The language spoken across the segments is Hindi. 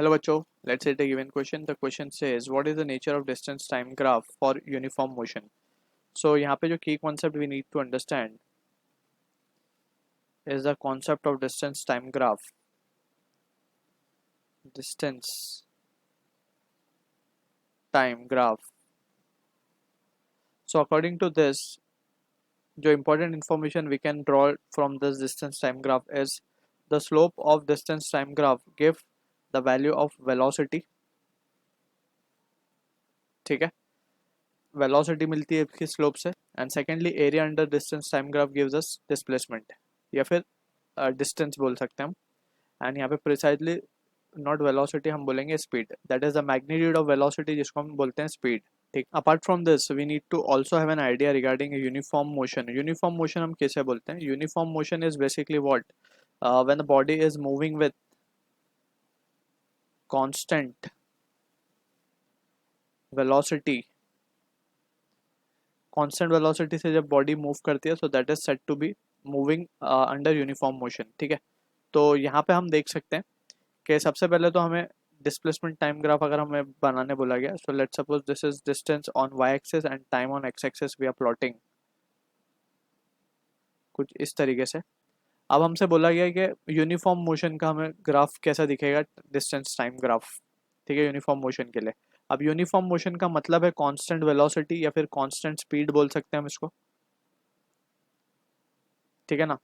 Hello बच्चों, let's say the given question. The question says what is the nature of distance time graph for uniform motion. So यहाँ पे जो key concept we need to understand is the concept of distance time graph. Distance time graph. So according to this, जो important information we can draw from this distance time graph is the slope of distance time graph give the value of velocity. ठीक है, वेलोसिटी मिलती है इसकी स्लोप से. And secondly area under distance time graph gives us displacement या फिर डिस्टेंस बोल सकते हैं हम. एंड यहाँ पे प्रिसाइजली नॉट वेलोसिटी, हम बोलेंगे speed. That is the magnitude of velocity जिसको हम बोलते हैं स्पीड. ठीक. Apart from this we need to also have an idea regarding uniform motion. Uniform motion हम कैसे बोलते हैं? Uniform motion is basically what, when the body is moving with constant velocity. Constant velocity से जब बॉडी मूव करती है, so that is said to be moving under uniform motion. ठीक है. तो यहाँ पे हम देख सकते हैं कि सबसे पहले तो हमें डिस्प्लेसमेंट टाइम ग्राफ अगर हमें बनाने बोला गया, so let's suppose this is distance on Y axis and time on X axis we are plotting कुछ इस तरीके से. अब हमसे बोला गया कि यूनिफॉर्म मोशन का हमें ग्राफ कैसा दिखेगा, डिस्टेंस टाइम ग्राफ. ठीक है, यूनिफॉर्म मोशन के लिए. अब यूनिफॉर्म मोशन का मतलब है कांस्टेंट वेलोसिटी या फिर कांस्टेंट स्पीड बोल सकते हैं हम इसको. ठीक है ना.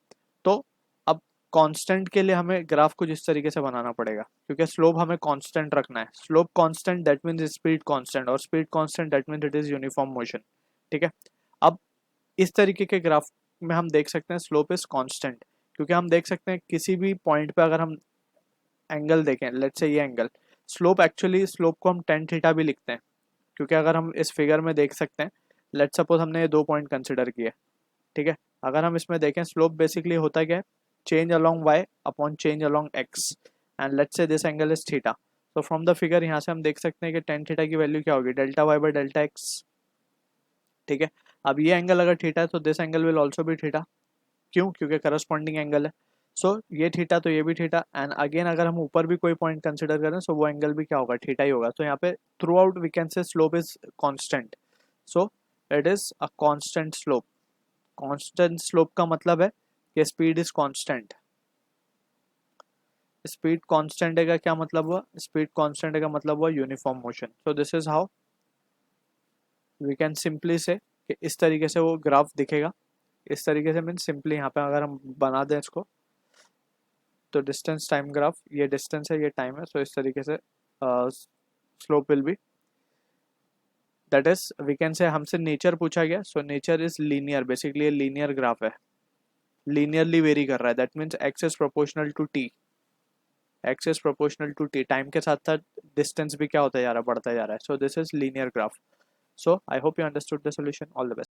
तो अब कांस्टेंट के लिए हमें ग्राफ कुछ इस तरीके से बनाना पड़ेगा, क्योंकि स्लोप हमें कांस्टेंट रखना है. Slope constant that means speed constant, और speed constant that means it is uniform motion. ठीक है. अब इस तरीके के ग्राफ में हम देख सकते हैं स्लोप इज कांस्टेंट, क्योंकि हम देख सकते हैं किसी भी पॉइंट पे अगर हम एंगल देखें, लेट्स से ये एंगल, स्लोप एक्चुअली स्लोप को हम टेन थीटा भी लिखते हैं, क्योंकि अगर हम इस फिगर में देख सकते हैं, लेट्स सपोज हमने ये 2 पॉइंट कंसिडर किए. ठीक है. अगर हम इसमें देखें, स्लोप बेसिकली होता क्या है, change along y upon change along x, and let's say this angle is theta. तो फ्रॉम द फिगर यहाँ से हम देख सकते हैं कि टेन थीटा की वैल्यू क्या होगी, delta y by delta x. ठीक है. अब ये एंगल अगर थीटा है तो दिस एंगल विल ऑल्सो भी थीटा. क्यों? क्योंकि करस्पॉन्डिंग एंगल है. सो ये थीटा तो ये भी थीटा. एंड अगेन अगर हम ऊपर भी कोई पॉइंट कंसिडर करें, सो वो एंगल भी क्या होगा, थीटा ही होगा. तो यहाँ पे throughout we can say slope is constant. So it is a constant slope. Constant slope का मतलब है कि speed is constant. Speed constant है का क्या मतलब हुआ? स्पीड कांस्टेंट है का मतलब हुआ uniform motion. So this is how we can simply say कि इस तरीके से वो ग्राफ दिखेगा. इस तरीके से मीन्स सिंपली यहाँ पे अगर हम बना दें इसको, तो डिस्टेंस टाइम ग्राफ, ये डिस्टेंस है ये टाइम है. सो इस तरीके से slope will be, that is we can say, हमसे नेचर पूछा गया. So nature is linear. Basically ये लीनियर ग्राफ है, लीनियरली वेरी कर रहा है. That means X is proportional to T. X is proportional to T. Time के साथ साथ डिस्टेंस भी क्या होता जा रहा है, बढ़ता जा रहा है. सो this is linear graph. So I hope you understood the solution. All the best.